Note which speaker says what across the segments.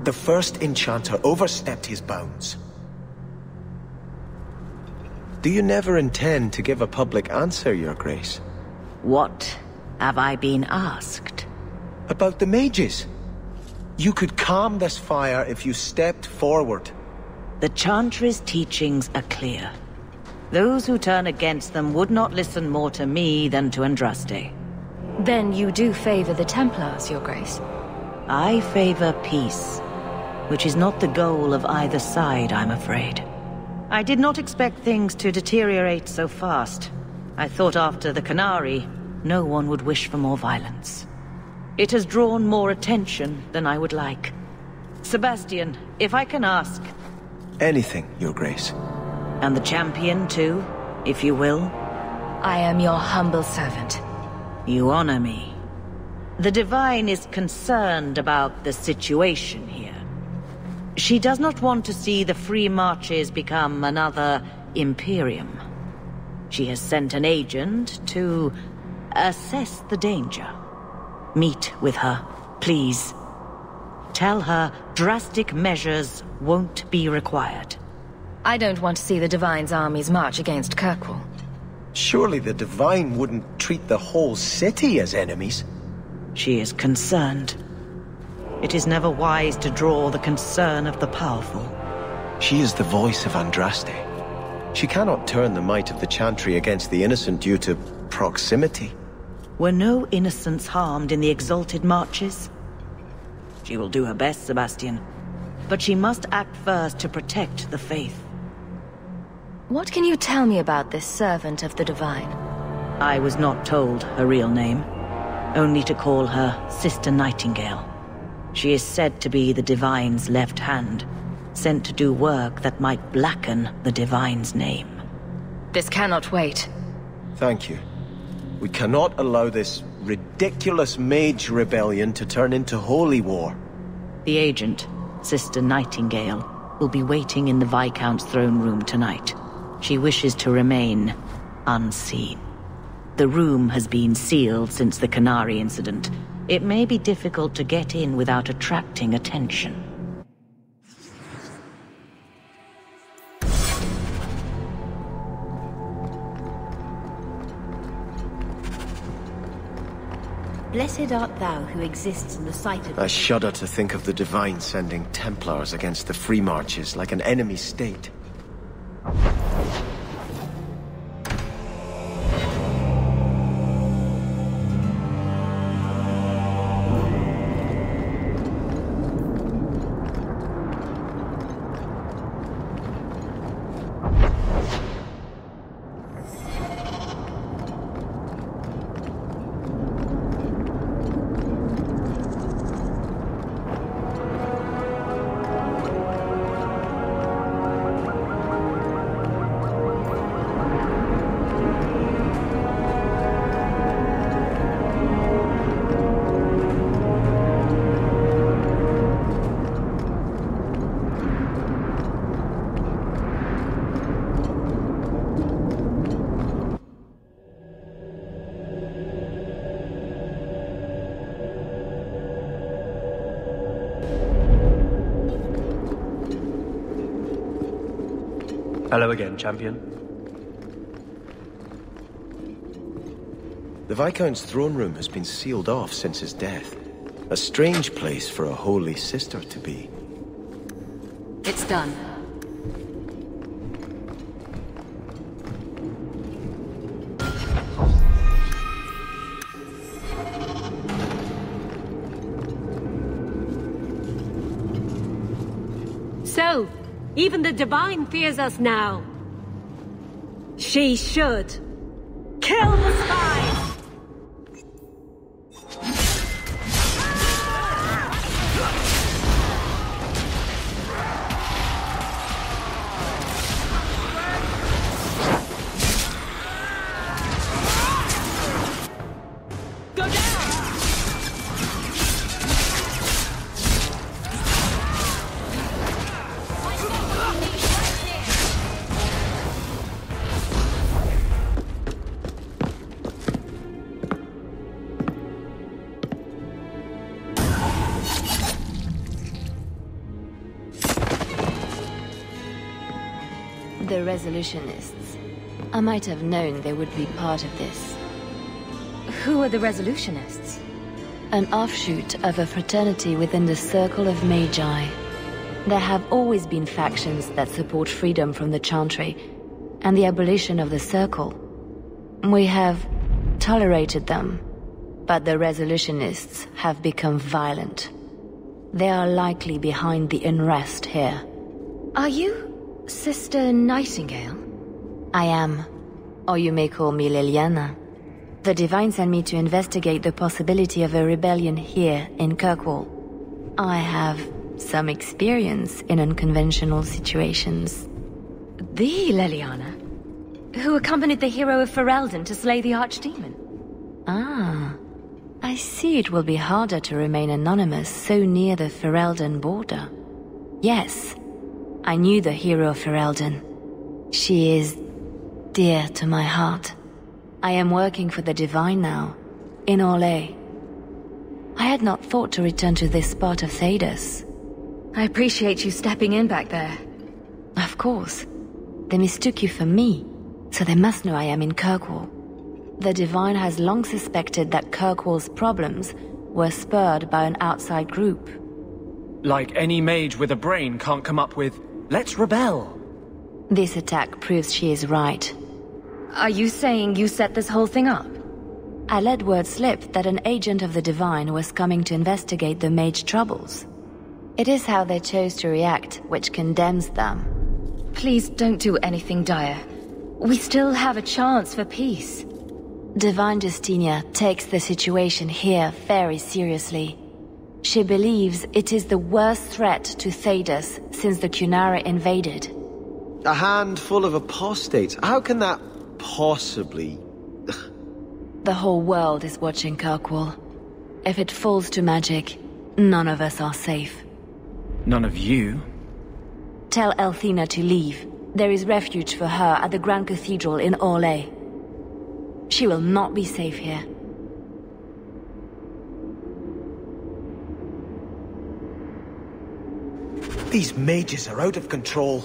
Speaker 1: The first enchanter overstepped his bounds. Do you never intend to give a public answer, Your Grace?
Speaker 2: What have I been asked?
Speaker 1: About the mages. You could calm this fire if you stepped forward.
Speaker 2: The Chantry's teachings are clear. Those who turn against them would not listen more to me than to Andraste.
Speaker 3: Then you do favor the Templars, Your Grace?
Speaker 2: I favor peace, which is not the goal of either side, I'm afraid. I did not expect things to deteriorate so fast. I thought after the Canary, no one would wish for more violence. It has drawn more attention than I would like. Sebastian, if I can ask...
Speaker 1: Anything, Your Grace.
Speaker 2: And the champion, too, if you will?
Speaker 3: I am your humble servant.
Speaker 2: You honor me. The Divine is concerned about the situation here. She does not want to see the Free Marches become another Imperium. She has sent an agent to assess the danger. Meet with her, please. Tell her drastic measures won't be required.
Speaker 3: I don't want to see the Divine's armies march against Kirkwall.
Speaker 1: Surely the Divine wouldn't treat the whole city as enemies.
Speaker 2: She is concerned. It is never wise to draw the concern of the powerful.
Speaker 1: She is the voice of Andraste. She cannot turn the might of the Chantry against the innocent due to proximity.
Speaker 2: Were no innocents harmed in the exalted marches? She will do her best, Sebastian. But she must act first to protect the faith.
Speaker 3: What can you tell me about this servant of the Divine?
Speaker 2: I was not told her real name. Only to call her Sister Nightingale. She is said to be the Divine's left hand, sent to do work that might blacken the Divine's name.
Speaker 3: This cannot wait.
Speaker 1: Thank you. We cannot allow this ridiculous mage rebellion to turn into holy war.
Speaker 2: The agent, Sister Nightingale, will be waiting in the Viscount's throne room tonight. She wishes to remain unseen. The room has been sealed since the Canary incident. It may be difficult to get in without attracting attention.
Speaker 4: Blessed art thou who exists in the sight of...
Speaker 1: I shudder to think of the Divine sending Templars against the Free Marches like an enemy state.
Speaker 5: Hello again, champion.
Speaker 1: The Viscount's throne room has been sealed off since his death. A strange place for a holy sister to be.
Speaker 4: It's done.
Speaker 6: So, even the Divine fears us now. She should. Kill the spies!
Speaker 3: The Resolutionists. I might have known they would be part of this.
Speaker 7: Who are the Resolutionists?
Speaker 3: An offshoot of a fraternity within the Circle of Magi. There have always been factions that support freedom from the Chantry and the abolition of the Circle. We have tolerated them, but the Resolutionists have become violent. They are likely behind the unrest here.
Speaker 7: Are you Sister Nightingale?
Speaker 3: I am, or you may call me Liliana. The Divine sent me to investigate the possibility of a rebellion here in Kirkwall. I have some experience in unconventional situations.
Speaker 7: The Liliana? Who accompanied the hero of Ferelden to slay the Archdemon?
Speaker 3: Ah, I see it will be harder to remain anonymous so near the Ferelden border. Yes, I knew the hero of Ferelden. She is dear to my heart. I am working for the Divine now, in Orlais. I had not thought to return to this part of Thedas.
Speaker 7: I appreciate you stepping in back there.
Speaker 3: Of course. They mistook you for me, so they must know I am in Kirkwall. The Divine has long suspected that Kirkwall's problems were spurred by an outside group.
Speaker 5: Like any mage with a brain can't come up with, "Let's rebel."
Speaker 3: This attack proves she is right.
Speaker 7: Are you saying you set this whole thing up?
Speaker 3: I let word slip that an agent of the Divine was coming to investigate the mage troubles. It is how they chose to react which condemns them.
Speaker 7: Please don't do anything dire. We still have a chance for peace.
Speaker 3: Divine Justinia takes the situation here very seriously. She believes it is the worst threat to Thedas since the Cunara invaded.
Speaker 1: A handful of apostates? How can that possibly...
Speaker 3: The whole world is watching Kirkwall. If it falls to magic, none of us are safe.
Speaker 5: None of you?
Speaker 3: Tell Elthina to leave. There is refuge for her at the Grand Cathedral in Orlais. She will not be safe here.
Speaker 1: These mages are out of control.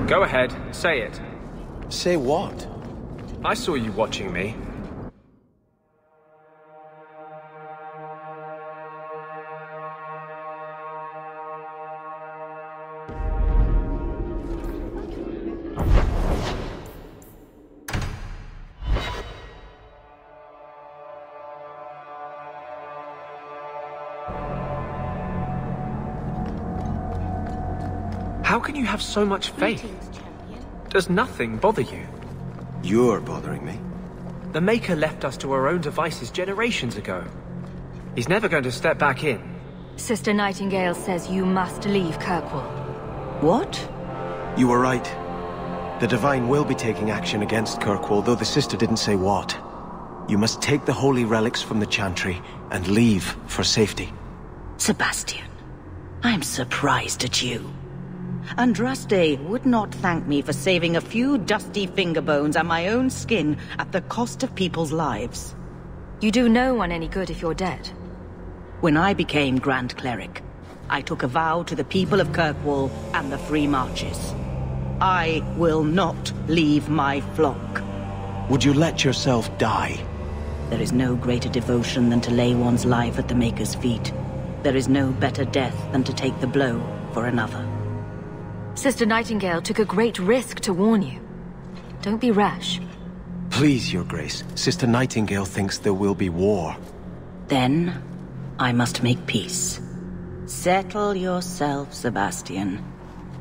Speaker 5: Go ahead, say it.
Speaker 1: Say what?
Speaker 5: I saw you watching me. How can you have so much faith? Does nothing bother you?
Speaker 1: You're bothering me.
Speaker 5: The Maker left us to our own devices generations ago. He's never going to step back in.
Speaker 7: Sister Nightingale says you must leave Kirkwall.
Speaker 2: What?
Speaker 1: You were right. The Divine will be taking action against Kirkwall, though the sister didn't say what. You must take the holy relics from the Chantry and leave for safety.
Speaker 2: Sebastian, I'm surprised at you. Andraste would not thank me for saving a few dusty finger bones and my own skin at the cost of people's lives.
Speaker 7: You do no one any good if you're dead.
Speaker 2: When I became Grand Cleric, I took a vow to the people of Kirkwall and the Free Marches. I will not leave my flock.
Speaker 1: Would you let yourself die?
Speaker 2: There is no greater devotion than to lay one's life at the Maker's feet. There is no better death than to take the blow for another.
Speaker 7: Sister Nightingale took a great risk to warn you. Don't be rash.
Speaker 1: Please, Your Grace. Sister Nightingale thinks there will be war.
Speaker 2: Then, I must make peace. Settle yourself, Sebastian.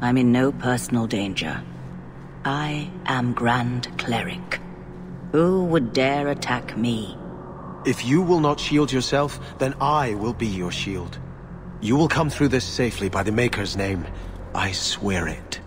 Speaker 2: I'm in no personal danger. I am Grand Cleric. Who would dare attack me?
Speaker 1: If you will not shield yourself, then I will be your shield. You will come through this safely by the Maker's name. I swear it.